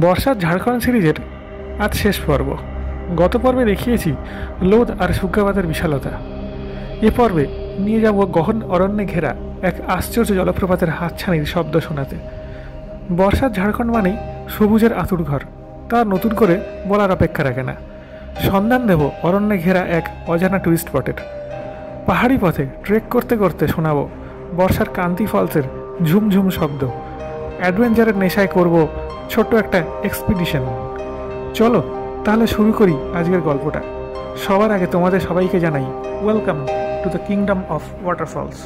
বর্ষার ঝাড়খণ্ড সিরিজের আজ শেষ পর্ব। গত পর্বে দেখিয়েছি লোদ আর শুক্রাবাদের বিশালতা। এ পর্বে নিয়ে যাব গহন অরণ্যে ঘেরা এক আশ্চর্য জলপ্রপাতের হাতছানির শব্দ শোনাতে। বর্ষার ঝাড়খণ্ড মানেই সবুজের আতুর ঘর, তা নতুন করে বলার অপেক্ষা রাখে না। সন্ধান দেব অরণ্যে ঘেরা এক অজানা টুরিস্ট স্পটের। পাহাড়ি পথে ট্রেক করতে করতে শোনাবো বর্ষার কান্তি ফলসের ঝুমঝুম শব্দ। অ্যাডভেঞ্চারের নেশায় করব ছোট্ট একটা এক্সপিডিশন। চলো তাহলে শুরু করি আজকের গল্পটা। সবার আগে তোমাদের সবাইকে জানাই welcome to the kingdom of waterfalls.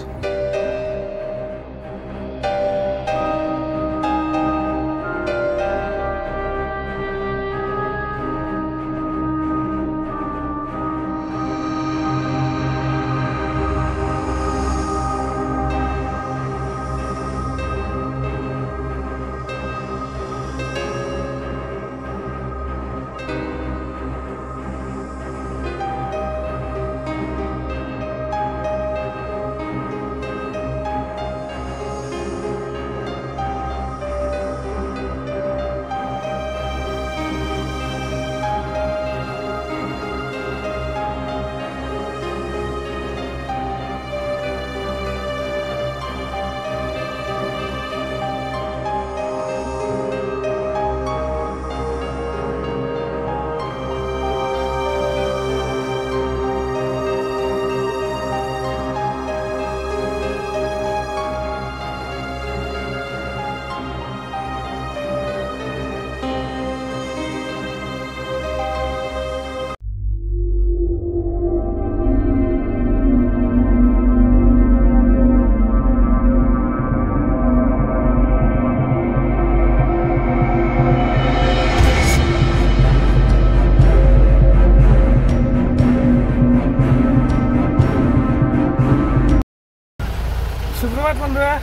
সুপ্রভাত বন্ধুরা,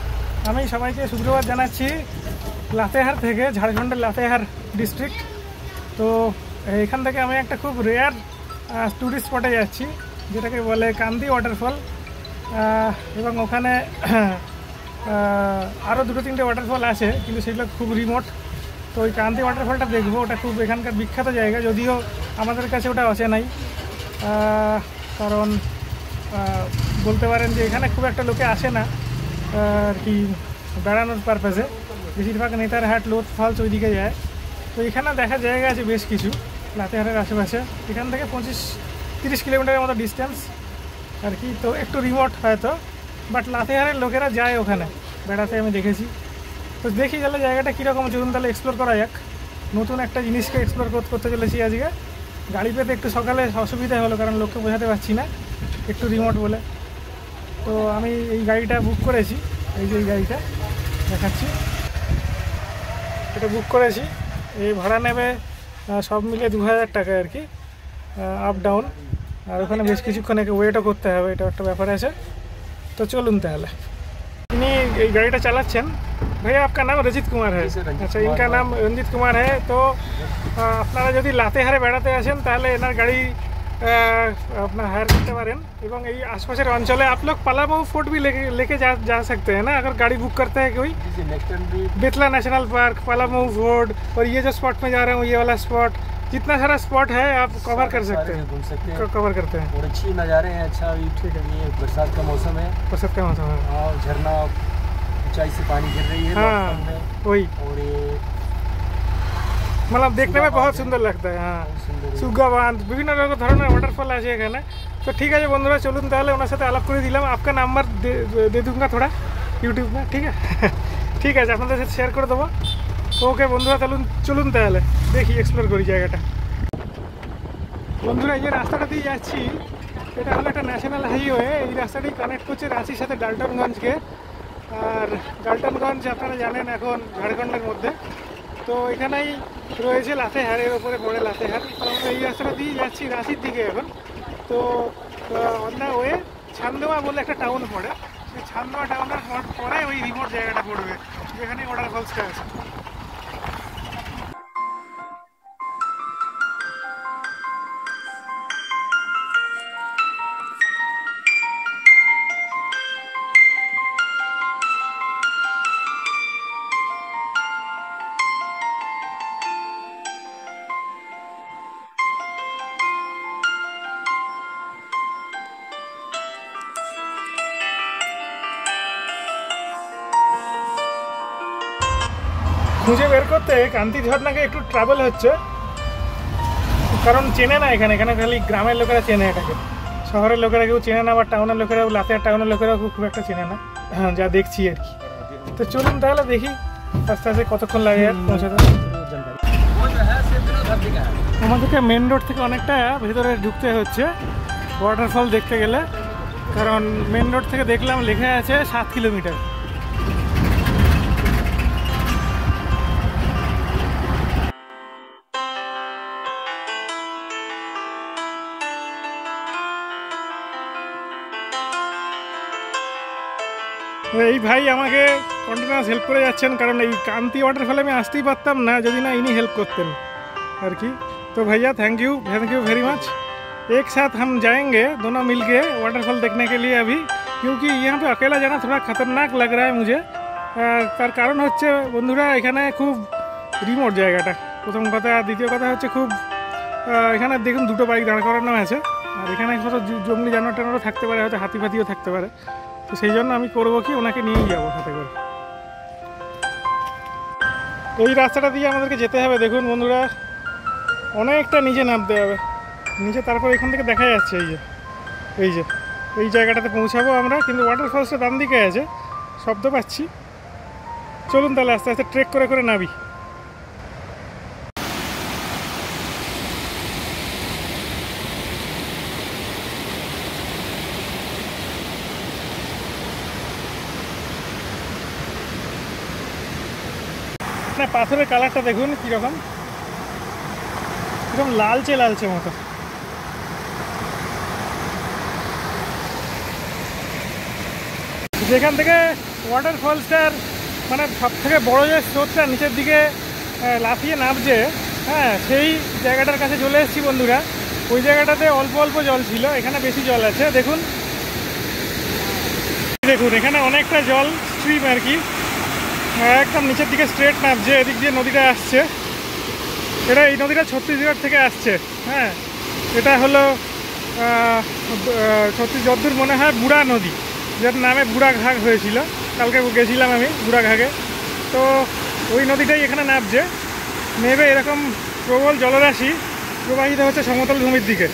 আমি সবাইকে সুপ্রভাত জানাচ্ছি লাতেহার থেকে, ঝাড়খণ্ডের লাতেহার ডিস্ট্রিক্ট। তো এখান থেকে আমি একটা খুব রেয়ার ট্যুরিস্ট স্পটে যাচ্ছি, যেটাকে বলে কান্দি ওয়াটারফল। এবং ওখানে আরও দুটো তিনটে ওয়াটারফল আছে, কিন্তু সেগুলো খুব রিমোট। তো ওই কান্দি ওয়াটারফলটা দেখবো, ওটা খুব এখানকার বিখ্যাত জায়গা, যদিও আমাদের কাছে ওটা অচেনাই। কারণ বলতে পারেন যে এখানে খুব একটা লোকে আসে না আর কি বেড়ানোর পারপাসে। বেশিরভাগ নেতারহাট, লোদ ফলস ওইদিকে যায়। তো এখানে দেখার জায়গা আছে বেশ কিছু লাতেহারের আশেপাশে। এখান থেকে 25-30 কিলোমিটারের মতো ডিস্টেন্স আর কি। তো একটু রিমোট হয়তো, বাট লাতেহারের লোকেরা যায় ওখানে বেড়াতে, আমি দেখেছি। তো দেখি তাহলে জায়গাটা কীরকম, চলুন তাহলে এক্সপ্লোর করা যাক। নতুন একটা জিনিসকে এক্সপ্লোর করতে চলেছি আজকে। গাড়ি পেতে একটু সকালে অসুবিধা হলো, কারণ লোককে বোঝাতে পারছি না, একটু রিমোট বলে। তো আমি এই গাড়িটা বুক করেছি, এই যে এই গাড়িটা দেখাচ্ছি, এটা বুক করেছি। এই ভাড়া নেবে সব মিলে 2000 টাকা আর কি, আপ ডাউন। আর ওখানে বেশ কিছুক্ষণ ওয়েটও করতে হবে, এটা একটা ব্যাপার আছে। তো চলুন তাহলে। ইনি এই গাড়িটা চালাচ্ছেন। भैया आपका नाम रंजीत कुमार है? अच्छा, इनका नाम रंजीत कुमार है। तो আপনারা যদি লাতেহারে বেড়াতে আসেন তাহলে এনার গাড়ি अपना हायर करते पारें। एवं ये आसपास अंचले आप लोग पलामऊ फोर्ट भी लेके जा सकते हैं ना, अगर गाड़ी बुक करते हैं कोई। बेतला नेशनल पार्क, पलामऊ फोर्ट, और ये जो स्पॉट में जा रहे हैं ये वाला स्पॉट, जितना सारा स्पॉट है आप कवर कर सकते हैं, कवर करते हैं। और अच्छी नज़ारे हैं। अच्छा, ठीक है, ये बरसात का मौसम है, बरसात का मौसम है। हाँ, झरना ऊंचाई से पानी गिर रही है। हाँ वही, और ये मतलब देखने में बहुत सुंदर लगता है। हाँ, सुगा बांध, বিভিন্ন ধরনের ওয়াটারফল আছে এখানে। তো ঠিক আছে বন্ধুরা, চলুন তাহলে ওনার সাথে আলাপ করে দিলাম। आपका नंबर दे दूंगा थोड़ा यूट्यूब में, ठीक है? ঠিক আছে, আপনাদের সাথে শেয়ার করে দেবো। ওকে বন্ধুরা, চলুন তাহলে দেখি, এক্সপ্লোর করি জায়গাটা। বন্ধুরা, এই যে রাস্তাটা দিয়ে যাচ্ছি, এটা হলো একটা ন্যাশনাল হাইওয়ে। এই রাস্তাটি কানেক্ট করছে রাঁচির সাথে ডালটনগঞ্জকে। আর ডালটনগঞ্জ আপনারা জানেন এখন ঝাড়খণ্ডের মধ্যে। তো এখানেই রয়েছে লাতেহারের ওপরে পড়ে লাতেহার। তো আমরা এই রাস্তাটা দিয়ে যাচ্ছি রাঁচির দিকে এখন। তো অন দ্য ওয়ে ছান্দোয়া বলে একটা টাউন পড়ে, সেই ছান্দোয়া টাউনের পরে ওই রিমোট জায়গাটা পড়বে যেখানে ওয়াটারফলসটা আছে। খুঁজে বের করতে কান্তি ঝর্ণাকে একটু ট্রাভেল হচ্ছে, কারণ চেনে না এখানে খালি গ্রামের লোকেরা চেনে এটাকে, শহরের লোকেরা কেউ চেনে না, বা টাউনের লোকেরাও, লাতের টাউনের লোকেরাও খুব একটা চেনে না, যা দেখছি আর কি। তো চলুন তাহলে দেখি আস্তে আস্তে কতক্ষণ লাগে পৌঁছাতে। আমাদেরকে মেন রোড থেকে অনেকটা ভেতরে ঢুকতে হচ্ছে ওয়াটারফল দেখতে গেলে, কারণ মেন রোড থেকে দেখলাম লেখা আছে 7 কিলোমিটার। এই ভাই আমাকে কন্টিনিউয়াস হেল্প করে যাচ্ছেন, কারণ এই কান্তি ওয়াটারফলে আমি আসতেই পারতাম না যদি না ইনি हेल्प করতেন আর কি। तो भैया थैंक यू वेरी मच। एक साथ हम जाएंगे दोनों मिलके वाटरफॉल देखने के लिए अभी, क्योंकि यहाँ पे अकेला जाना थोड़ा खतरनाक लग रहा है मुझे। তার কারণ হচ্ছে বন্ধুরা এখানে খুব রিমোট জায়গাটা, প্রথম কথা। দ্বিতীয় কথা হচ্ছে খুব এখানে দেখুন দুটো বাইক দাঁড় করানো আছে, আর এখানে হয়তো জঙ্গলি জানোয়ার টানোয়ারও থাকতে পারে, হয়তো হাতি ফাতিও থাকতে পারে। তো সেই জন্য আমি করবো কি, ওনাকে নিয়েই যাবো সাথে করে। এই রাস্তাটা দিয়ে আমাদেরকে যেতে হবে। দেখুন বন্ধুরা অনেকটা নিচে নামতে হবে, নিচে তারপর এখান থেকে দেখা যাচ্ছে এই জায়গাটাতে পৌঁছাবো আমরা, কিন্তু ওয়াটারফলসটা ডান দিকে আছে, শব্দ পাচ্ছি। চলুন তাহলে আস্তে আস্তে ট্রেক করে করে নামি। না পাথরের কালারটা দেখুন কীরকম, একদম লালচে মতো। যেখান থেকে ওয়াটারফলসটার মানে সব থেকে বড় যে স্রোতটা নিচের দিকে লাফিয়ে নামছে, হ্যাঁ সেই জায়গাটার কাছে চলে এসেছি বন্ধুরা। ওই জায়গাটাতে অল্প অল্প জল ছিল, এখানে বেশি জল আছে। দেখুন এখানে অনেকটা জল স্ট্রিম আর কি, একদম নিচের দিকে স্ট্রেট নামছে। এদিক দিয়ে নদীটা আসছে, এই নদীটা ছত্তিশগড় থেকে আসছে। হ্যাঁ এটা হলো যতদূর মনে হয় বুড়া নদী, যার নামে বুড়া ঘাট হয়েছিল। কালকে গেছিলাম আমি বুড়া ঘাটে, তো ওই নদীটাই এখানে নামছে। নেবে এরকম প্রবল জলরাশি প্রবাহিত হচ্ছে সমতল ভূমির দিকে।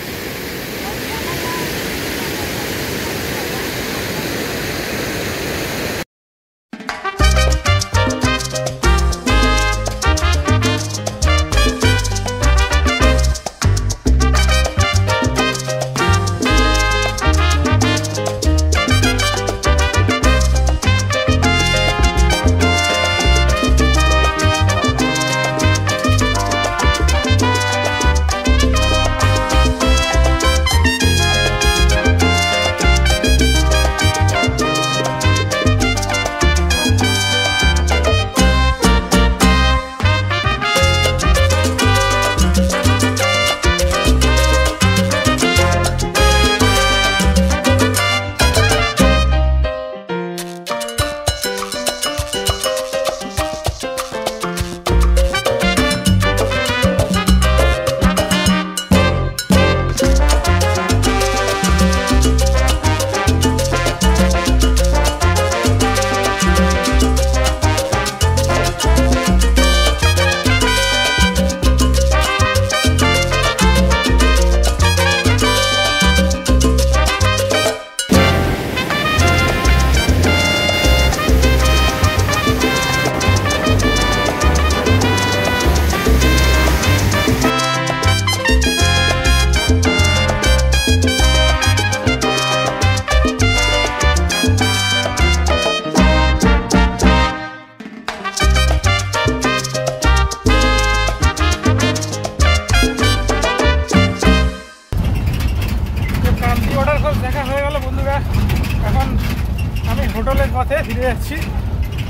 হোটেলের পথে ফিরে যাচ্ছি।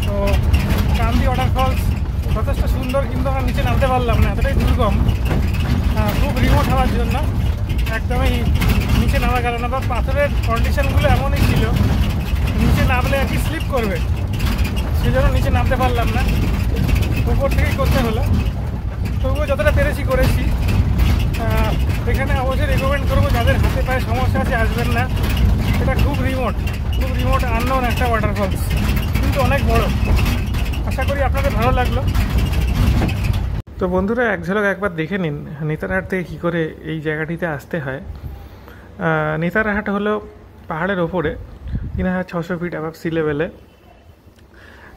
তো কান্দি ওয়াটারফলস যথেষ্ট সুন্দর, কিন্তু আমরা নিচে নামতে পারলাম না, এতটাই দুর্গম, খুব রিমোট হওয়ার জন্য একদমই নিচে নামা গেল না। বা পাথরের কন্ডিশনগুলো এমনই ছিল, নিচে নামলে আর কি স্লিপ করবে, সেই জন্য নিচে নামতে পারলাম না, উপর থেকেই করতে হলো। তবুও যতটা পেরেছি করেছি। এখানে অবশ্যই রেকমেন্ড করবো যাদের হাতে পায়ে সমস্যা আছে আসবেন না। এটা খুব রিমোট আননোন একটা ওয়াটারফলস, কিন্তু অনেক বড়। আশা করি আপনাদের ভালো লাগলো। তো বন্ধুরা এক ঝলক একবার দেখে নিন নেতারহাট থেকে কী করে এই জায়গাটিতে আসতে হয়। নেতারহাট হলো পাহাড়ের ওপরে 3600 ফিট অ্যাবাভ সি লেভেলে।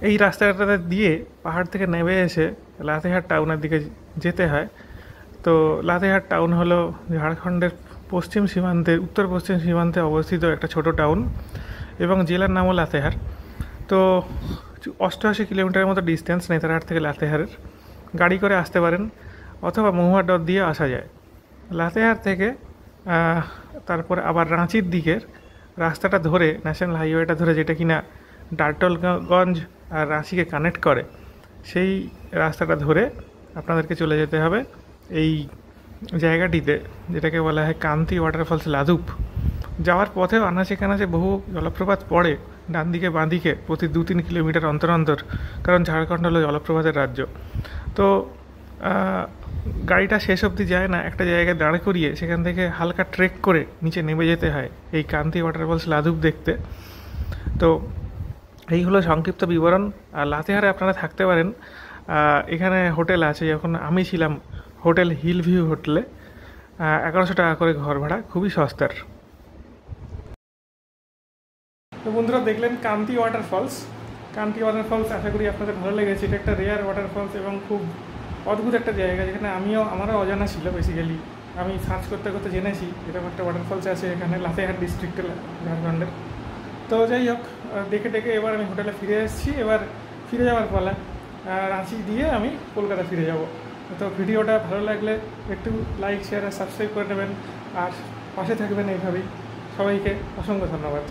এই রাস্তাটা দিয়ে পাহাড় থেকে নেমে এসে লাতেহার টাউনের দিকে যেতে হয়। তো লাতেহার টাউন হলো ঝাড়খণ্ডের পশ্চিম সীমান্তে, উত্তর পশ্চিম সীমান্তে অবস্থিত একটা ছোট টাউন এবং জেলার নামও লাতেহার। তো 88 কিলোমিটারের মতো ডিস্টেন্স নেতারহাট থেকে লাতেহারের। গাড়ি করে আসতে পারেন অথবা মহুয়া ডট দিয়ে আসা যায়। লাতেহার থেকে তারপর আবার রাঁচির দিকের রাস্তাটা ধরে, ন্যাশনাল হাইওয়েটা ধরে, যেটা কিনা ডালটনগঞ্জ আর রাঁচিকে কানেক্ট করে, সেই রাস্তাটা ধরে আপনাদেরকে চলে যেতে হবে এই জায়গাটিতে, যেটাকে বলা হয় কান্তি ওয়াটারফলস লাদুপ। যাওয়ার পথেও আনাচে কানাচে বহু জলপ্রপাত পড়ে ডান দিকে বাঁ দিকে প্রতি 2-3 কিলোমিটার অন্তর অন্তর, কারণ ঝাড়খণ্ড হলো জলপ্রপাতের রাজ্য। তো গাড়িটা শেষ অবধি যায় না, একটা জায়গায় দাঁড় করিয়ে সেখান থেকে হালকা ট্রেক করে নিচে নেমে যেতে হয় এই কান্তি ওয়াটারফলস লাদুপ দেখতে। তো এই হলো সংক্ষিপ্ত বিবরণ। আর লাতেহারে আপনারা থাকতে পারেন, এখানে হোটেল আছে। যখন আমি ছিলাম হোটেল হিল ভিউ হোটেলে 1100 টাকা করে ঘর ভাড়া, খুবই সস্তার। তো বন্ধুরা দেখলেন কান্তি ওয়াটারফলস। কান্তি ওয়াটারফলস আশা করি আপনাদের ভালো লেগেছে। এটা একটা রেয়ার ওয়াটারফলস এবং খুব অদ্ভুত একটা জায়গা, যেখানে আমারও অজানা ছিল। বেসিক্যালি আমি সার্চ করতে করতে জেনেছি এরকম একটা ওয়াটারফলস আছে এখানে লাতেহার ডিস্ট্রিক্টে, ঝাড়খণ্ডের। তো যাই হোক, দেখে দেখে এবার আমি হোটেলে ফিরে এসেছি। এবার ফিরে যাওয়ার পালা, রাঁচি দিয়ে আমি কলকাতা ফিরে যাব। তো ভিডিওটা ভালো লাগলে একটু লাইক, শেয়ার আর সাবস্ক্রাইব করে নেবেন, আর পাশে থাকবেন এইভাবেই। সবাইকে অসংখ্য ধন্যবাদ।